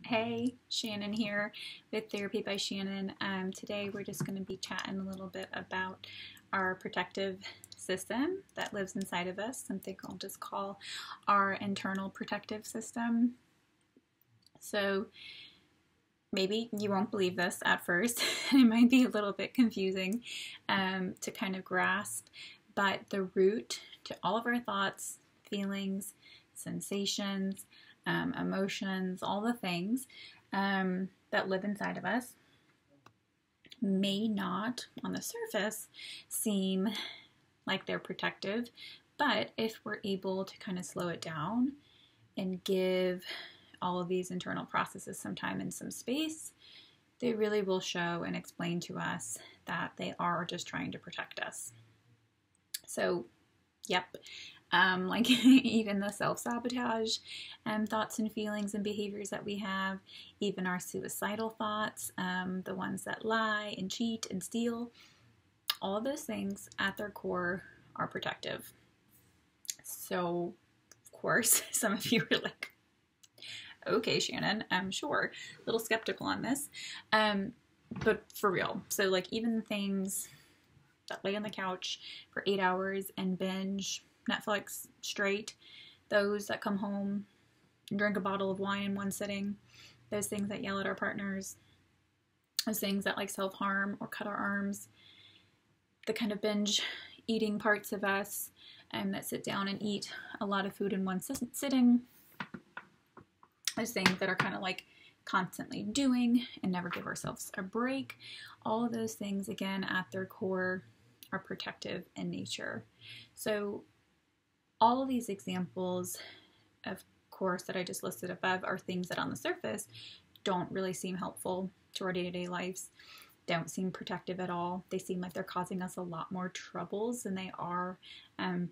Hey, Shannon here with Therapy by Shannon. Today we're just going to be chatting a little bit about our protective system that lives inside of us, something I'll just call our internal protective system. So maybe you won't believe this at first. It might be a little bit confusing to kind of grasp, but the root to all of our thoughts, feelings, sensations, emotions, all the things that live inside of us may not, on the surface, seem like they're protective, but if we're able to kind of slow it down and give all of these internal processes some time and some space, they really will show and explain to us that they are just trying to protect us. So, yep. Like even the self-sabotage thoughts and feelings and behaviors that we have, even our suicidal thoughts, the ones that lie and cheat and steal, all of those things at their core are protective. So, of course, some of you are like, okay, Shannon, I'm sure, a little skeptical on this, but for real. So like even the things that lay on the couch for 8 hours and binge Netflix straight, those that come home and drink a bottle of wine in one sitting, those things that yell at our partners, those things that like self-harm or cut our arms, the kind of binge eating parts of us that sit down and eat a lot of food in one sitting, those things that are kind of like constantly doing and never give ourselves a break, all of those things again at their core are protective in nature. So all of these examples, of course, that I just listed above are things that on the surface don't really seem helpful to our day-to-day lives, don't seem protective at all. They seem like they're causing us a lot more troubles than they are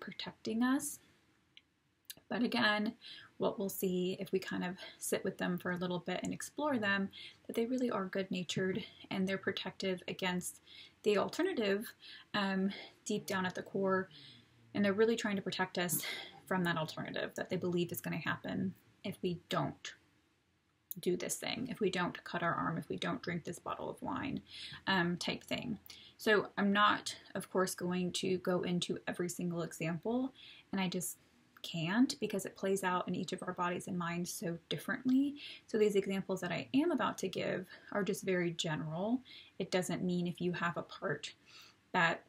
protecting us. But again, what we'll see if we kind of sit with them for a little bit and explore them, that they really are good-natured and they're protective against the alternative deep down at the core. And they're really trying to protect us from that alternative that they believe is going to happen if we don't do this thing, if we don't cut our arm, if we don't drink this bottle of wine type thing. So I'm not, of course, going to go into every single example, and I just can't because it plays out in each of our bodies and minds so differently. So these examples that I am about to give are just very general. It doesn't mean if you have a part that,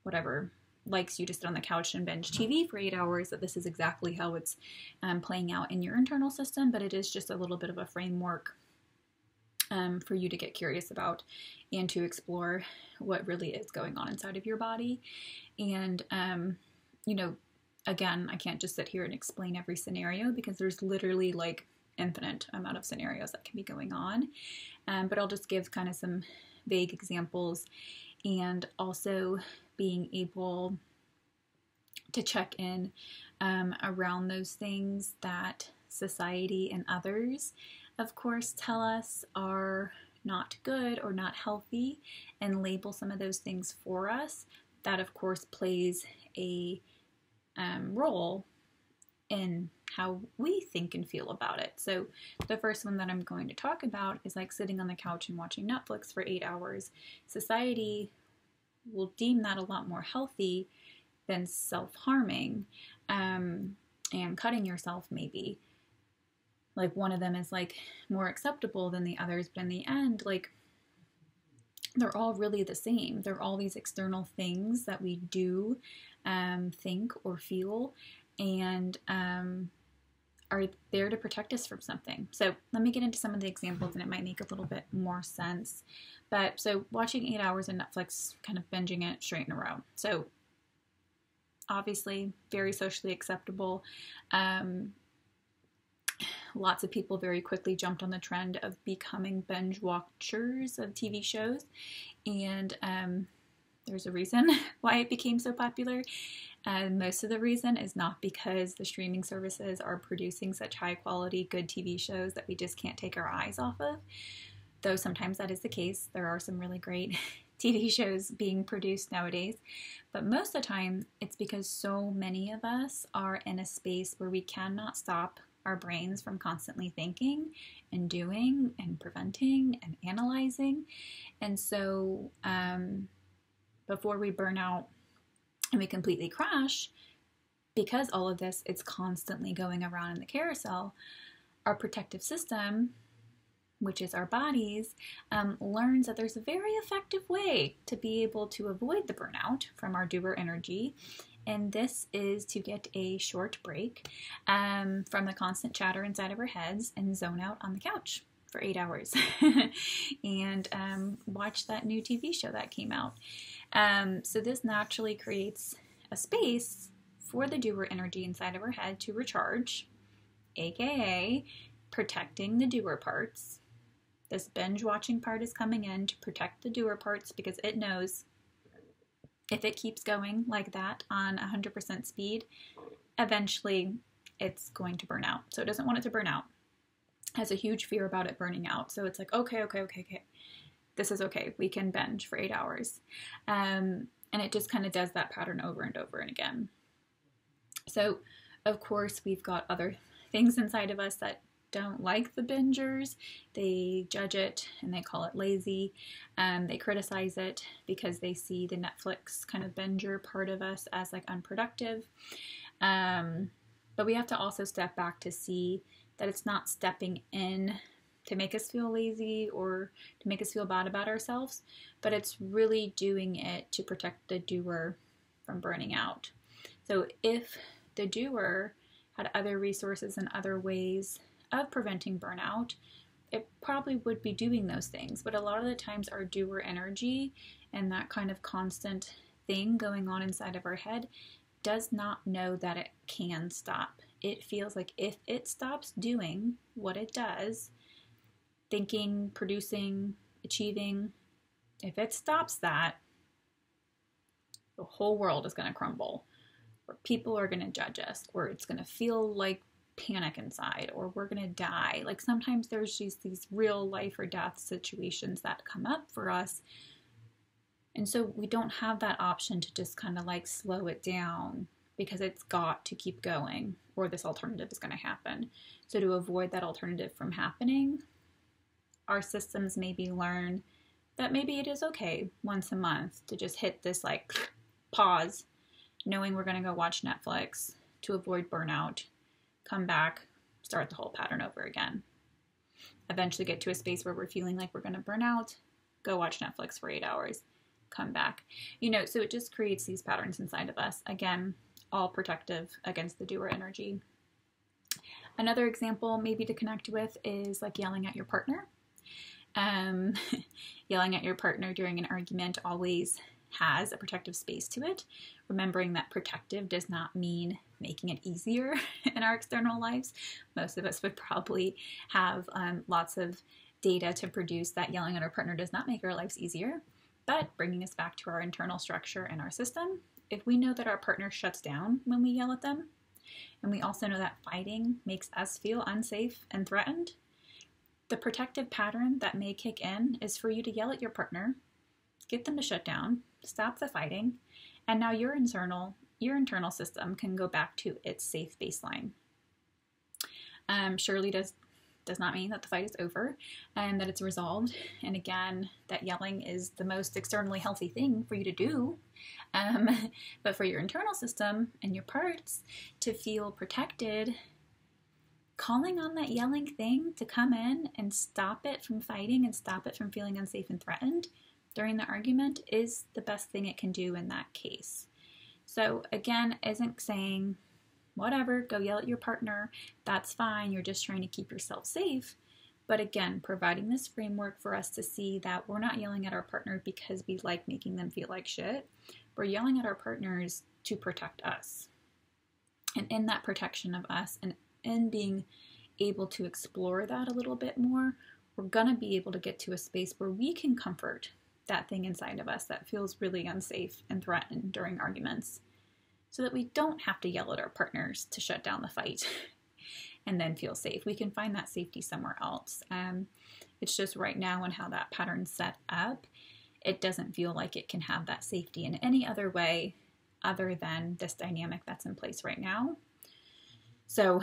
whatever, likes you to sit on the couch and binge TV for 8 hours, that this is exactly how it's playing out in your internal system, but it is just a little bit of a framework for you to get curious about and to explore what really is going on inside of your body. And, you know, again, I can't just sit here and explain every scenario because there's literally like infinite amount of scenarios that can be going on. But I'll just give kind of some vague examples, and also being able to check in around those things that society and others, of course, tell us are not good or not healthy, and label some of those things for us. That, of course, plays a role in how we think and feel about it. So the first one that I'm going to talk about is like sitting on the couch and watching Netflix for 8 hours. Society will deem that a lot more healthy than self-harming and cutting yourself maybe. Like one of them is like more acceptable than the others, but in the end, like they're all really the same. They're all these external things that we do think or feel, and are there to protect us from something. So let me get into some of the examples and it might make a little bit more sense. But so watching 8 hours of Netflix, kind of binging it straight in a row. So obviously very socially acceptable. Lots of people very quickly jumped on the trend of becoming binge watchers of TV shows. And there's a reason why it became so popular. Most of the reason is not because the streaming services are producing such high quality, good TV shows that we just can't take our eyes off of. Though sometimes that is the case. There are some really great TV shows being produced nowadays. But most of the time, it's because so many of us are in a space where we cannot stop our brains from constantly thinking and doing and preventing and analyzing. And so before we burn out and we completely crash, because all of this, it's constantly going around in the carousel, our protective system, which is our bodies, learns that there's a very effective way to be able to avoid the burnout from our doer energy. And this is to get a short break from the constant chatter inside of our heads and zone out on the couch for 8 hours and watch that new TV show that came out. So this naturally creates a space for the doer energy inside of our head to recharge, aka protecting the doer parts. This binge watching part is coming in to protect the doer parts because it knows if it keeps going like that on 100% speed, eventually it's going to burn out. So it doesn't want it to burn out. It has a huge fear about it burning out. So it's like, okay. This is okay. We can binge for 8 hours. And it just kind of does that pattern over and over and again. So, of course, we've got other things inside of us that don't like the bingers. They judge it and they call it lazy. They criticize it because they see the Netflix kind of binger part of us as like unproductive. But we have to also step back to see that it's not stepping in to make us feel lazy or to make us feel bad about ourselves, but it's really doing it to protect the doer from burning out. So if the doer had other resources and other ways of preventing burnout, it probably would be doing those things. But a lot of the times our doer energy and that kind of constant thing going on inside of our head does not know that it can stop. It feels like if it stops doing what it does, thinking, producing, achieving, if it stops that, the whole world is going to crumble. Or people are going to judge us, or it's going to feel like panic inside, or we're going to die. Like sometimes there's just these real life or death situations that come up for us. And so we don't have that option to just kind of like slow it down because it's got to keep going or this alternative is going to happen. So to avoid that alternative from happening, our systems maybe learn that maybe it is okay once a month to just hit this like pause, knowing we're going to go watch Netflix to avoid burnout, come back, start the whole pattern over again. Eventually get to a space where we're feeling like we're going to burn out, go watch Netflix for 8 hours, come back. So it just creates these patterns inside of us. Again, all protective against the doer energy. Another example maybe to connect with is like yelling at your partner. Yelling at your partner during an argument always has a protective space to it. Remembering that protective does not mean making it easier in our external lives. Most of us would probably have lots of data to produce that yelling at our partner does not make our lives easier. But bringing us back to our internal structure and our system, if we know that our partner shuts down when we yell at them, and we also know that fighting makes us feel unsafe and threatened, the protective pattern that may kick in is for you to yell at your partner, get them to shut down, stop the fighting, and now your internal system can go back to its safe baseline. Surely does not mean that the fight is over and that it's resolved. And again, that yelling is the most externally healthy thing for you to do. But for your internal system and your parts to feel protected, calling on that yelling thing to come in and stop it from fighting and stop it from feeling unsafe and threatened during the argument is the best thing it can do in that case. So again, isn't saying, whatever, go yell at your partner, that's fine, you're just trying to keep yourself safe. But again, providing this framework for us to see that we're not yelling at our partner because we like making them feel like shit. We're yelling at our partners to protect us. And in that protection of us and in being able to explore that a little bit more, we're going to be able to get to a space where we can comfort that thing inside of us that feels really unsafe and threatened during arguments, so that we don't have to yell at our partners to shut down the fight and then feel safe. We can find that safety somewhere else. It's just right now and how that pattern's set up, it doesn't feel like it can have that safety in any other way other than this dynamic that's in place right now. So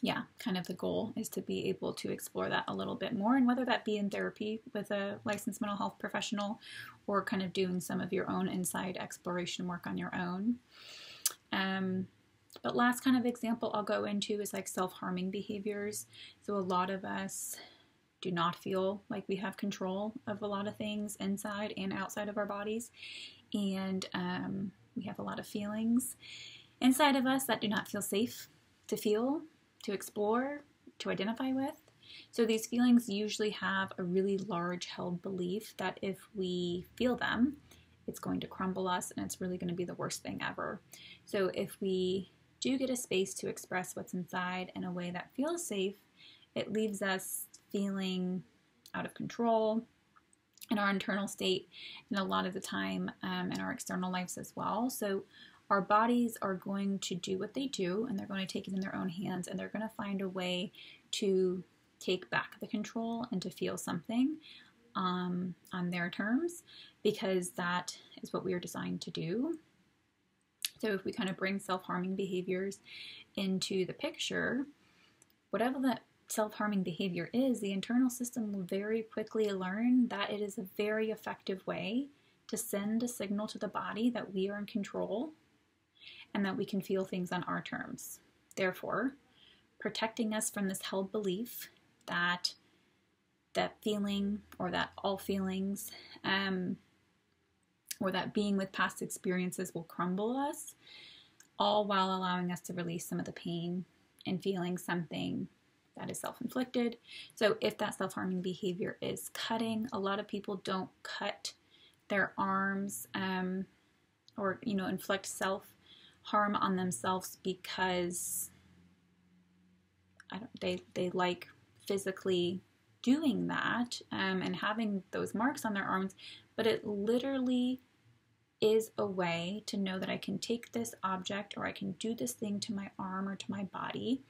yeah, kind of the goal is to be able to explore that a little bit more, and whether that be in therapy with a licensed mental health professional or kind of doing some of your own inside exploration work on your own. But last kind of example I'll go into is like self-harming behaviors. So a lot of us do not feel like we have control of a lot of things inside and outside of our bodies, and we have a lot of feelings inside of us that do not feel safe to feel, to explore, to identify with. So these feelings usually have a really large held belief that if we feel them, it's going to crumble us and it's really going to be the worst thing ever. So if we do get a space to express what's inside in a way that feels safe, it leaves us feeling out of control in our internal state, and a lot of the time in our external lives as well. So our bodies are going to do what they do, and they're going to take it in their own hands, and they're going to find a way to take back the control and to feel something on their terms, because that is what we are designed to do. So if we kind of bring self-harming behaviors into the picture, whatever that self-harming behavior is, the internal system will very quickly learn that it is a very effective way to send a signal to the body that we are in control and that we can feel things on our terms. Therefore, protecting us from this held belief that feeling, or that all feelings, or that being with past experiences will crumble us, all while allowing us to release some of the pain and feeling something that is self-inflicted. So if that self-harming behavior is cutting, a lot of people don't cut their arms or inflict self-harm on themselves because they like physically doing that and having those marks on their arms, but it literally is a way to know that I can take this object or I can do this thing to my arm or to my body.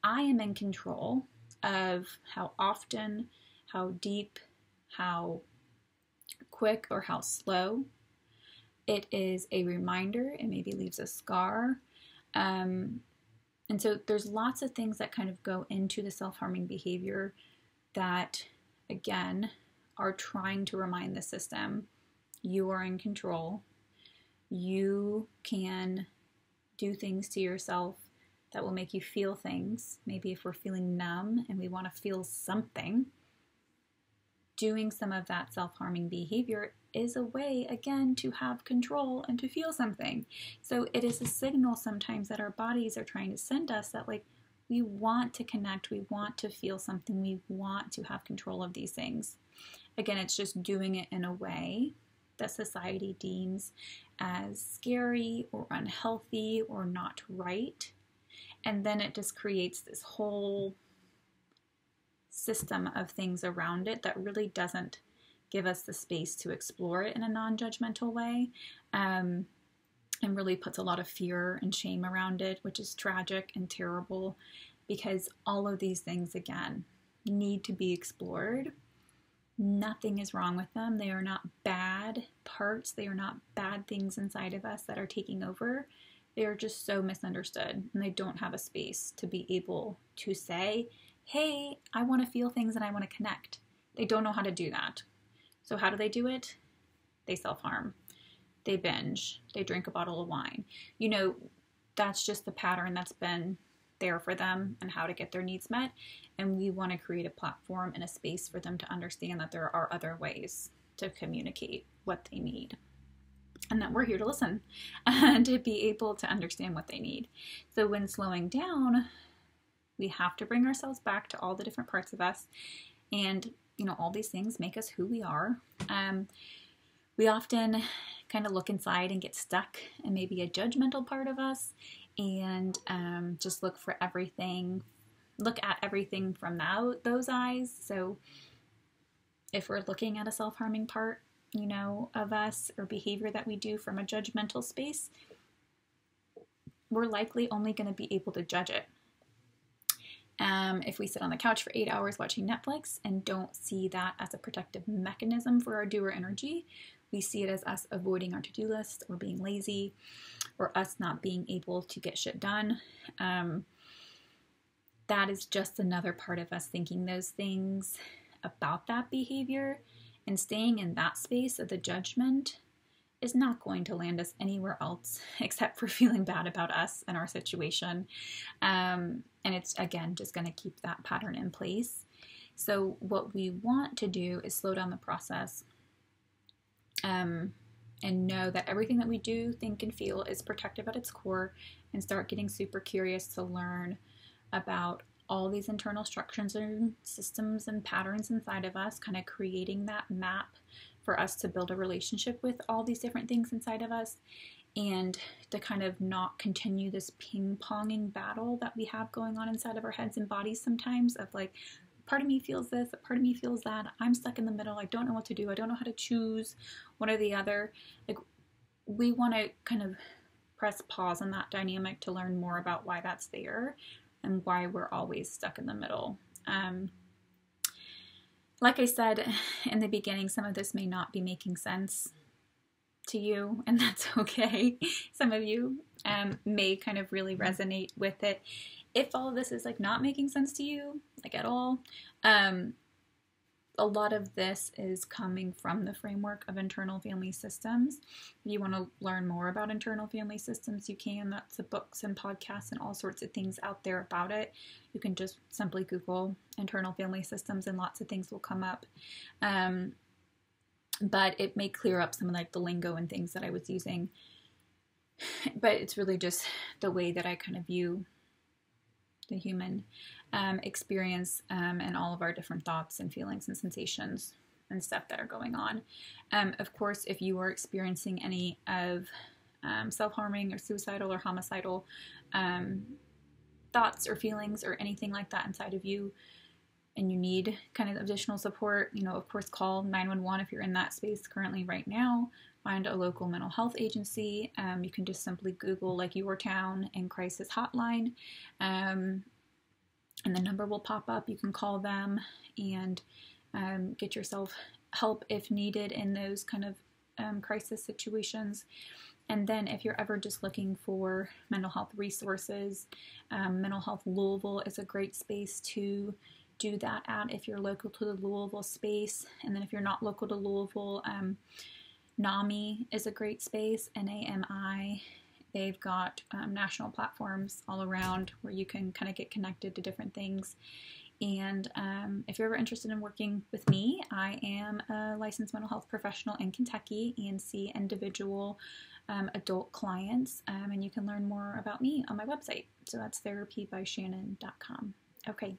I am in control of how often, how deep, how quick, or how slow. It is a reminder. It maybe leaves a scar. And so there's lots of things that kind of go into the self-harming behavior that, again, are trying to remind the system, you are in control. You can do things to yourself that will make you feel things. Maybe if we're feeling numb and we want to feel something, doing some of that self-harming behavior is a way, again, to have control and to feel something. So it is a signal sometimes that our bodies are trying to send us that, like, we want to connect, we want to feel something, we want to have control of these things. Again, it's just doing it in a way that society deems as scary or unhealthy or not right. And then it just creates this whole system of things around it that really doesn't give us the space to explore it in a non-judgmental way, and really puts a lot of fear and shame around it, which is tragic and terrible, because all of these things, again, need to be explored. Nothing is wrong with them. They are not bad parts. They are not bad things inside of us that are taking over. They are just so misunderstood, and they don't have a space to be able to say, hey, I want to feel things and I want to connect. They don't know how to do that. So how do they do it? They self-harm. They binge. They drink a bottle of wine. That's just the pattern that's been there for them and how to get their needs met. And we want to create a platform and a space for them to understand that there are other ways to communicate what they need, and that we're here to listen and to be able to understand what they need. So when slowing down, we have to bring ourselves back to all the different parts of us, and all these things make us who we are. We often kind of look inside and get stuck in maybe a judgmental part of us, and just look at everything from those eyes. So if we're looking at a self-harming part, of us, or behavior that we do from a judgmental space, we're likely only going to be able to judge it. If we sit on the couch for 8 hours watching Netflix and don't see that as a protective mechanism for our doer energy, we see it as us avoiding our to-do list, or being lazy, or us not being able to get shit done. that is just another part of us thinking those things about that behavior, and staying in that space of the judgment is not going to land us anywhere else except for feeling bad about us and our situation. And it's, again, just going to keep that pattern in place. So what we want to do is slow down the process, and know that everything that we do, think, and feel is protective at its core, and start getting super curious to learn about all these internal structures and systems and patterns inside of us, kind of creating that map for us to build a relationship with all these different things inside of us, and to kind of not continue this ping-ponging battle that we have going on inside of our heads and bodies sometimes, of like, part of me feels this, a part of me feels that, I'm stuck in the middle, I don't know what to do, I don't know how to choose one or the other. Like, we want to kind of press pause on that dynamic to learn more about why that's there and why we're always stuck in the middle. Like I said in the beginning, some of this may not be making sense to you, and that's okay. Some of you may kind of really resonate with it. If all of this is like not making sense to you, like at all, a lot of this is coming from the framework of internal family systems. If you want to learn more about internal family systems, you can. Lots of books and podcasts and all sorts of things out there about it. You can just simply Google internal family systems and lots of things will come up. But it may clear up some of like the lingo and things that I was using. But it's really just the way that I kind of view the human experience, and all of our different thoughts and feelings and sensations and stuff that are going on. Of course, if you are experiencing any of self-harming or suicidal or homicidal thoughts or feelings or anything like that inside of you, and you need kind of additional support, of course, call 911 if you're in that space currently right now. Find a local mental health agency. You can just simply Google like your town and crisis hotline, and the number will pop up. You can call them and get yourself help if needed in those kind of crisis situations. And then if you're ever just looking for mental health resources, Mental Health Louisville is a great space to do that at if you're local to the Louisville space. And then if you're not local to Louisville, NAMI is a great space, NAMI. They've got national platforms all around where you can kind of get connected to different things. And if you're ever interested in working with me, I am a licensed mental health professional in Kentucky and see individual adult clients. And you can learn more about me on my website. So that's therapybyshannon.com. Okay,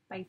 bye.